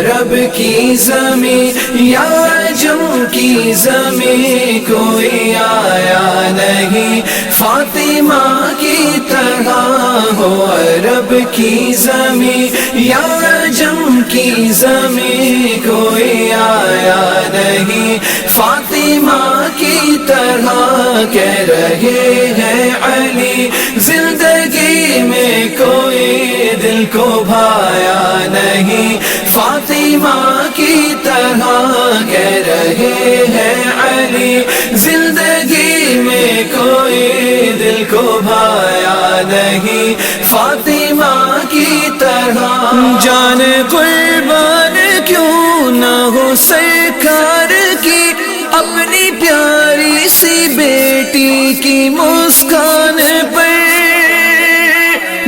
عرب کی زمین یا عجم کی زمین کوئی آیا نہیں فاطمہ کی طرح ہو عرب کی زمین یا عجم کی زمین کوئی آیا نہیں فاطمہ کی طرح کہہ رہے ہیں علی زندگی میں کوئی دل کو بھایا نہیں فاطمہ کی طرح کہہ رہے ہیں علی زندگی میں کوئی دل کو بھایا نہیں فاطمہ کی طرح جان قربان کیوں نہ ہو سرکار کی اپنی پیاری سی بیٹی کی مسکان پر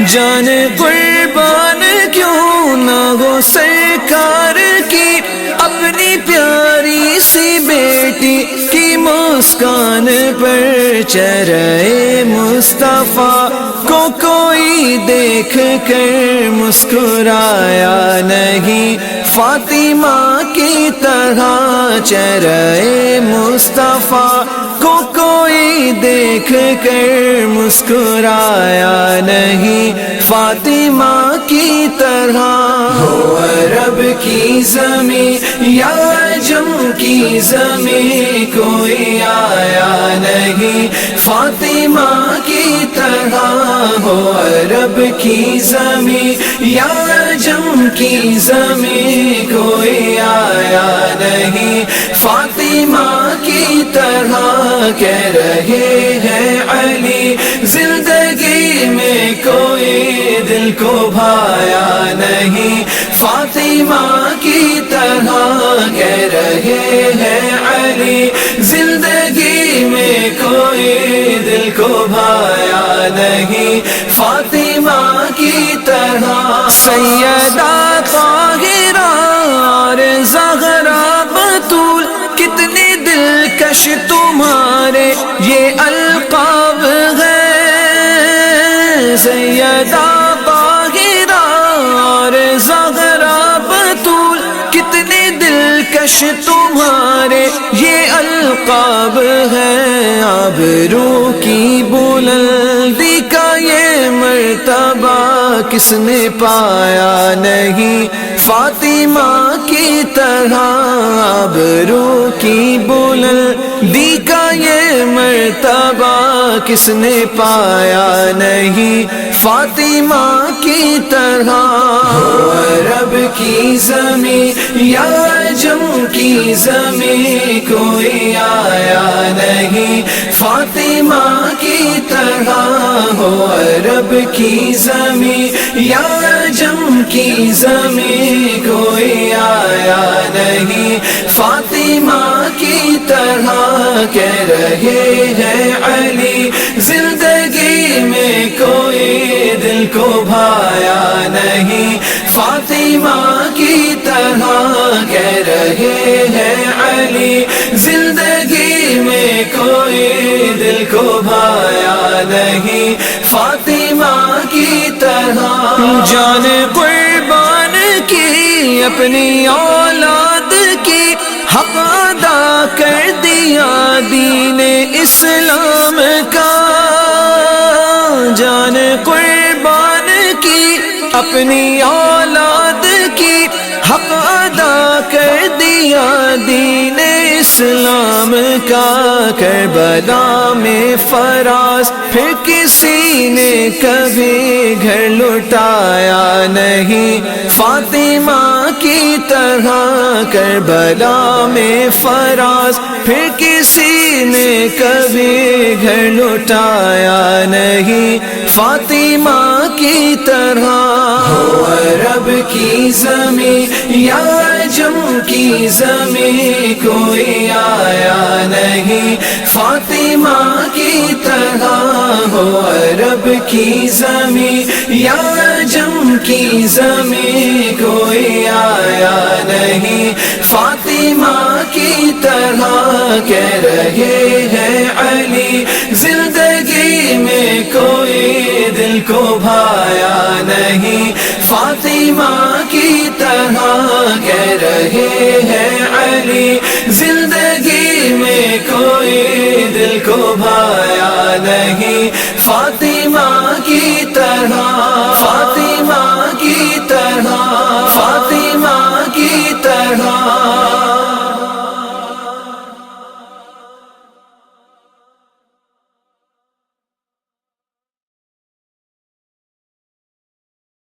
جان قربان کیوں نہ ہو سرکار کی اپنی پیاری سی بیٹی کی مسکان پر چہرہ مصطفیٰ کو کوئی دیکھ کر مسکرایا نہیں فاطمہ کی طرح چہرہ مصطفیٰ کو کوئی دیکھ کر مسکرایا نہیں فاطمہ کی طرح ہو عرب کی زمین یا عجم کی زمین کوئی آیا نہیں فاطمہ کی طرح ہو عرب کی زمین یا عجم کی زمین کوئی آیا نہیں فاطمہ کی طرح کہہ رہے ہیں علی زندگی میں کوئی دل کو بھایا نہیں فاطمہ کی طرح کہہ رہے ہیں علی زندگی میں کوئی دل کو بھایا نہیں فاطمہ کی طرح سیدہ طاہرہ اور زہرا بطول کتنی دلکش تمہارے یہ القاب ہیں سیدہ طاہرہ اور زہرا بطول کتنی دلکش تمہارے یہ القاب ہیں آبرو کی بلندی کا یہ مرتبہ کس نے پایا نہیں فاطمہ کی طرح آبرو کی بلندی کا یہ مرتبہ کس نے پایا نہیں فاطمہ کی طرح ہو عرب کی زمین یا عجم کی زمین کوئی آیا نہیں فاطمہ کی طرح ہو عرب کی زمین یا عجم کی زمین کوئی آیا نہیں فاطمہ کی طرح کہہ رہے ہیں علی زندگی میں کوئی دل کو بھایا نہیں فاطمہ کی طرح کہہ رہے ہیں علی زندگی میں کوئی دل کو بھایا نہیں فاطمہ کی طرح جان قربان کی اپنی اولاد کی حق ادا کر دیا دین اسلام کا جان قربان کی اپنی اولاد کی حق ادا کر دیا دین اسلام کا کربلا میں فراز پھر کسی نے کبھی گھر لٹایا نہیں فاطمہ کی طرح کربلا میں فراز پھر کسی نے کبھی گھر لٹایا نہیں فاطمہ کی طرح ہو عرب کی زمین یا عجم کی زمین کوئی آیا نہیں فاطمہ کی طرح ہو عرب کی زمین یا عجم کی زمین کوئی آیا نہیں فاطمہ کی طرح کہہ رہے ہیں علی زندگی میں کوئی دل کو بھایا نہیں، فاطمہ کی طرح کہہ رہے ہیں علی، زندگی میں کوئی دل کو بھایا نہیں، فاطمہ کی طرح